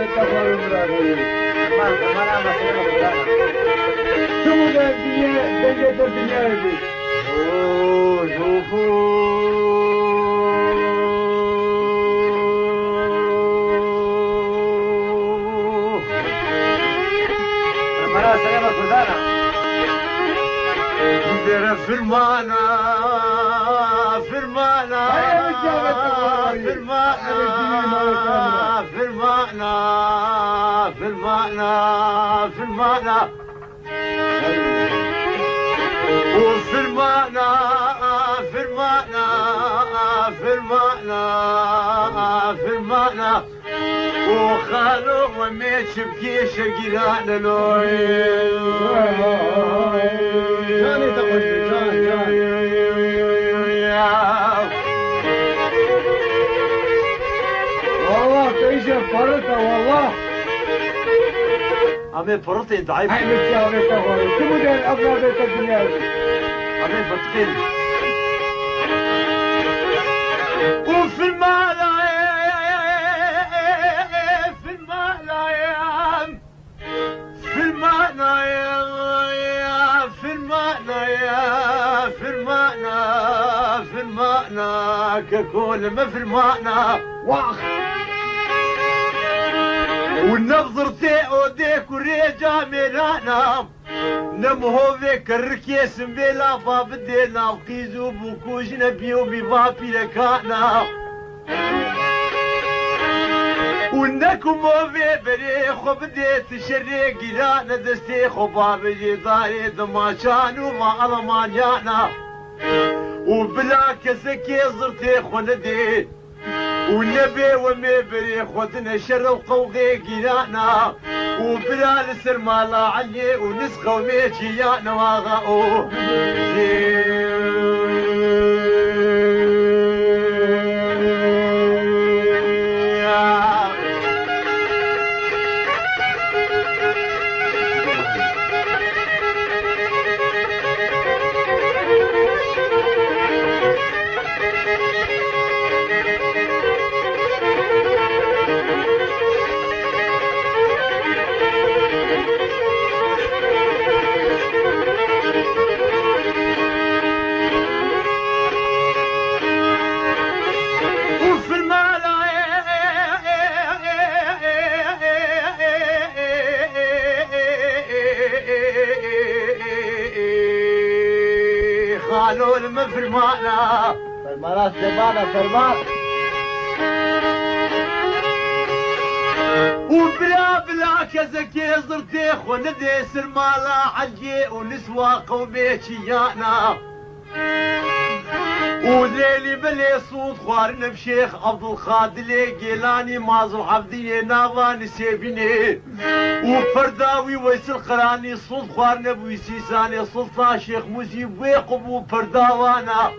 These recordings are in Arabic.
تقوى المراغي ما أنا مسلمة كردانا شو ده الدنيا دنيا الدنيا دي مرة سلامة كردانا فرمانا فرمانا فرمانا فرمانا فرمانا فرمانا وفرمانا فرمانا فرمانا فرمانا وخالو وميت بكيش قرانا لوي جاني تقول جان والله تعيش فرطة والله عمي فرطي ضعيف هاي متشاوي تقول شو ده الأفراد الدنيا دي عمي بتقل وفي المالا في المالا في المالا في المالا في المالا في المالا ككل ما في المالا واخ والنظرتي اوديك وريجا ميلانا نمهو فيك الركيس بلا بدينا وقيزو بوكوش نبيو ببابي لكانا ونكم في بريخو بديت شريق لانا دستيخو بابي داري دماشان وما المانيانا وبلا كسكي زرتي خندي والنبي ومي بريخ ودنا شر وقوغي قيلانا وبلا لسر مالا علي ونسخة وميجيانا واغاو خالو المفرمانة فرمانات سبانة فرمان وبلا بلا كزكي زرتي خندي سرمالا عجي ونسوى قوميتيانا وليلي بلي صوت خوارنا بشيخ عبد الخادلي قيلاني مازو حفظي نافاني سيبيني وفرداوي ويس القراني صوت خوارنا بويسيساني سلطان شيخ موسيب ويقبو فرداوانا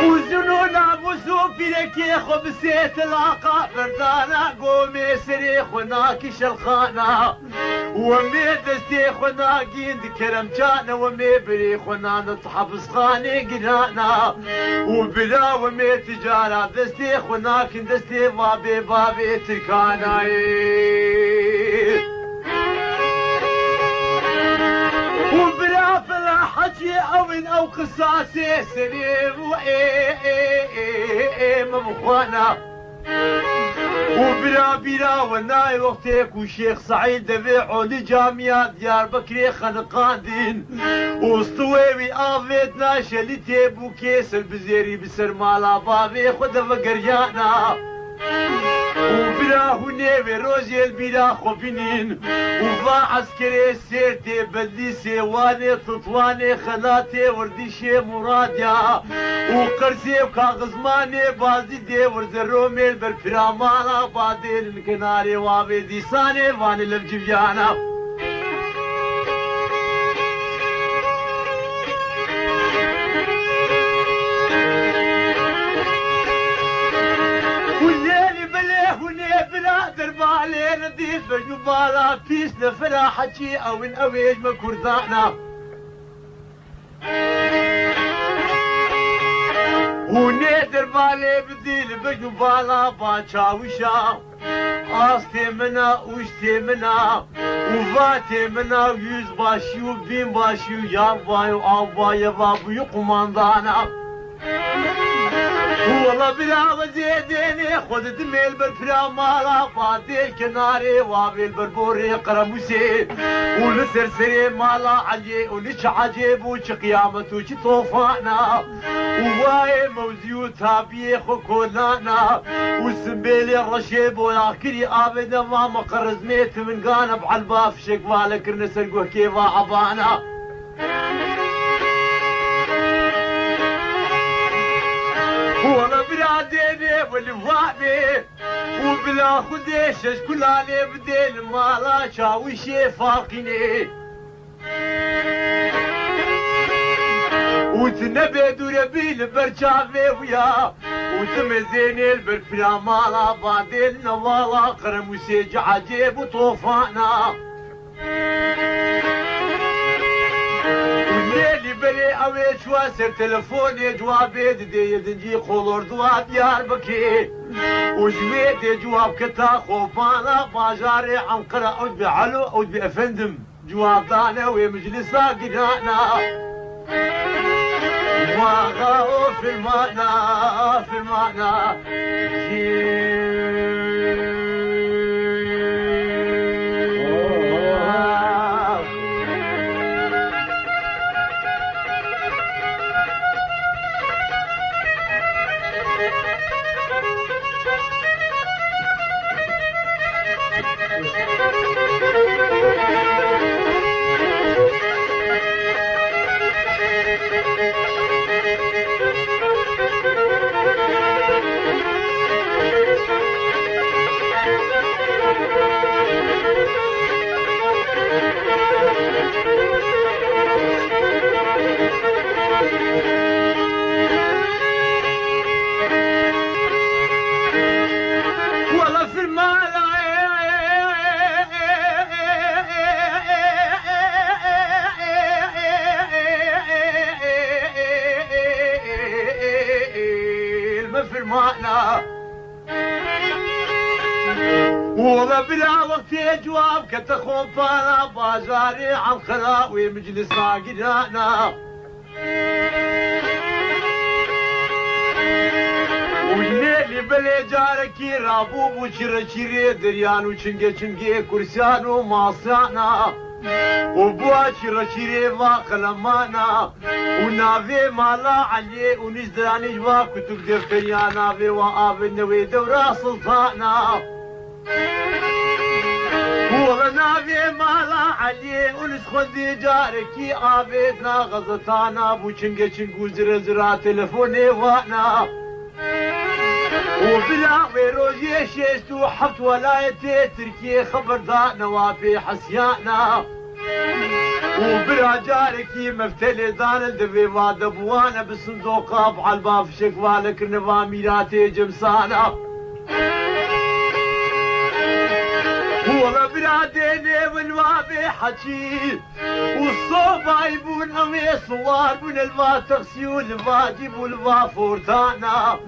وزنونا بوسوفي لكي خبسيت العقا فردانا قومي سريخ وناكش الخانة ومي دستيخ وناقين كرم جانا ومي بريخ ونانا تحفظ خاني قنانا وبلا ومي تجارة دستيخ وناكين دستي بابي بابي تركانا وبلا فلا حكي او قصاصي سليم مبخوانا وبلا بلا وناي وقتك وشيخ سعيد دبيعو لجامعة ديار بكري خنقاندين وسطويوي آفيت ناشا لتيبو كيس البزيري بسر مالا بابي خدا فقريانا وبلا هنيوي روزي البلا خفنين وفا عسكري سيرتي بدي سيواني تطواني خلاتي ورديشي مراديا وقرسي وكاغزماني بازي دي ورزرومي البرفرامانا بادين الكناري وابي ديساني واني لفجبيانا دربالي نديف جبالا بيس لفراحتي او ان اويج مكردانا ونادر بالي بديل بجو بالا باچاوشا آستي منا وشتي منا وفاتي منا ويوز باشيو بين باشيو يا بايو آبايا بابيو قماندانا والله بلا وزيديني خذ دميل بالفرا مالا فادي كناري وابي البربوري قرموسي ولسرسري مالا علي ولش عجيب وش قيامته وش طوفانا وواي موزيو تابي خكولانا وسبيلي الرشيب ولكني ابدا ما مقرزميت من قانب على الباف شكوالك نسرقوه كيف عبانا والله بلا ديني والفاني وبلا خديش كل علي بدين مالا شاوشي فاقيني وتنبي دوربي البرشافي ويا وتمزيني البرفلا مالا بعدين نوالا قرموسي عجيب وطوفانا الليلي بلي اويش واسر تلفوني جوابي دي يدنجي خولور دوا ديار بكي وجميدي جواب كتا خوفانا باجاري عنقرة اوج بعلو اوج بافندم جواب دانا ومجلسا قدانا واغاو في المعنى في المعنى والله بلا وقت جواب كتخون فانا بازاري عن خلاوي مجلس راقدانا والليل بلي جاركي رابوب وشرشيري دريان وشنقي شنقي كرسان وماصانا وبوا شرشيري واق لمانا ونافي مالا علي ونزدراني جوا كتب دفتريا نافي وآب النوي دورا سلطانا والله في مالا علي ونسخذ جاركي آبيتنا غزتانا بوشنقي شنقو زرزرا تلفوني وانا وبلا ويروزي شيستو حفت ولايتي تركي خبر ذا نوافي حسيانا وبلا جاركي مفتلي دان الدبي وادبوانا بالصندوق على الباب شكوالك نظاميراتي جمسانا والله بلاديني والوابي حكي والصوبة يبون أمي صوار من الما تغسي والفاجب والفافورتانا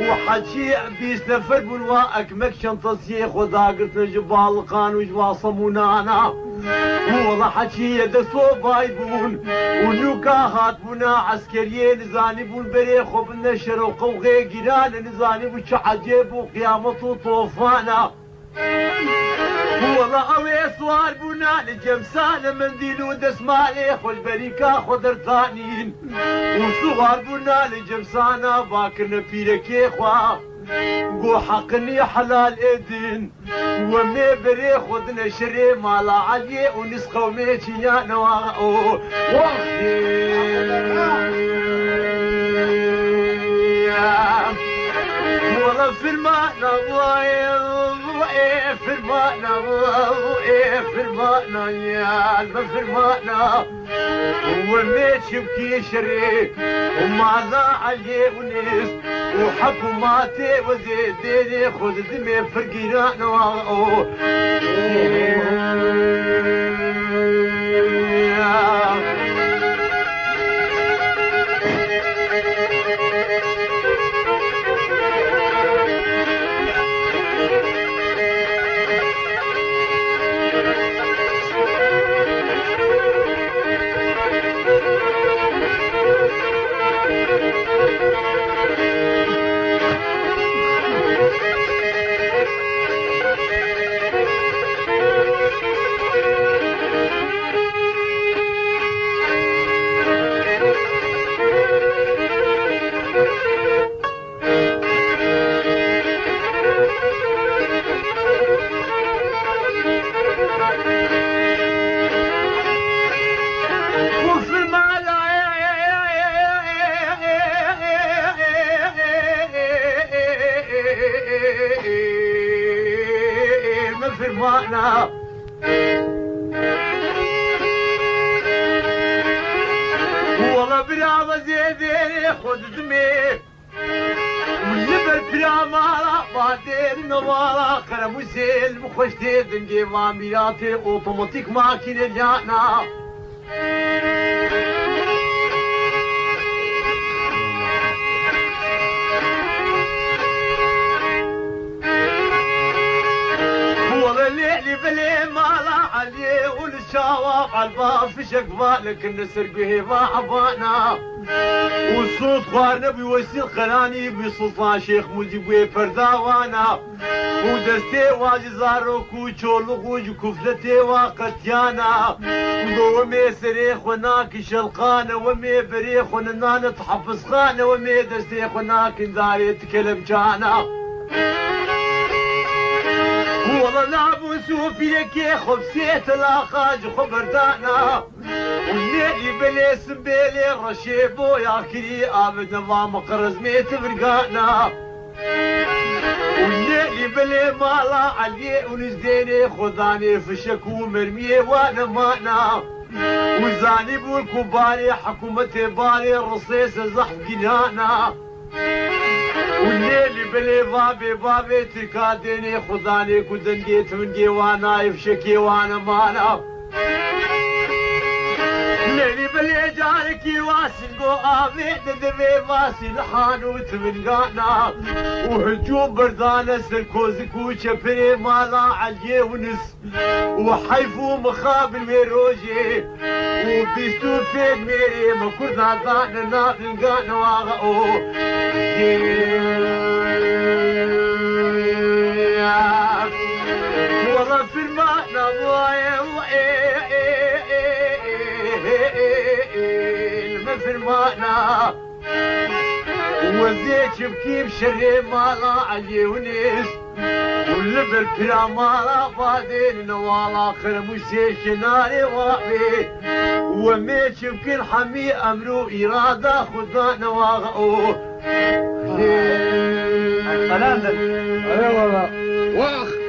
وحكي بيس نفر بالوا أكمك شنطسي خدا قلت جبال قان وجوا صمونانا والله حكي يد صوبة يبون ونوكاهات بنا عسكريين نزاني بون بري خوب النشر وقوغي قيران نزاني بوش عجيب وقيامته طوفانا والله اوي صوار بنا لجمسان منديل ودسمالي خوش بريكا خضر ثانين وصوار بنا لجمسانا باكر نبيلك خوا قو حقني حلال ايدين ومي بري خدنا شري مالا علي ونسخة وميتي يا نواغو والله في الماء نضايض في الماء في الماء يا في الماء وميت يبكي شريك وماذا علي ونيس وحكوماتي وزيديني خذ دمي فرقينا نواغو فرمانا والله برا زيدين خد دمي والجبل برا مالا بعدين نوالا خرم وزيل مخشتي دنجي واميراتي اوتوماتيك ماكينة جانا الليل بلي مالا علي والشواف عالباب في شقفالك النسر قهيبا عبانا والصوت خوارنا بيوسي الخلاني بسلطان شيخ مجيبوي فرداوانا ودستي واجي زاروكو چولغوج كفلتي واقتيانا ومي سريخ وناك شلقانا ومي بريخ ونانا تحفظ خانا ومي دستي وناك انذاري تكلم جانا والله لعبوا سوفي لك خبسيت الاخاج خبردانا والليل بليس بيلي رشيبو يا كري ابد ما مقرز ميت فرقانا والليل بلي مالا علي ونزديني خذاني فشك ومرميه وانا مانا وزاني بالكباري حكومتي بالي الرصيص زحف جنانا والليل بلي بابي تركاديني خذاني كدنجي تمنجي وانا يفشكي وانا مانا الليل بلي جاركي واسن قو آمي ددبي واسي لحانوت من قانا وهجوم بردانة سركوزك وشبري مالا علي ونس وحيفو مخابل ويروجي وبيستو فين ميري ما كرنا ضانا ناقل قانا واغاو والله في المعنى في المعنى وزيت شبكي بشري مالا علي ونيس واللبر كلا مالا بعدين نوالا آخر مسيش ناري واقفي وميت شبكي الحمي أمرو إرادة خدا نواغو الكلام ده ايوه والله واخ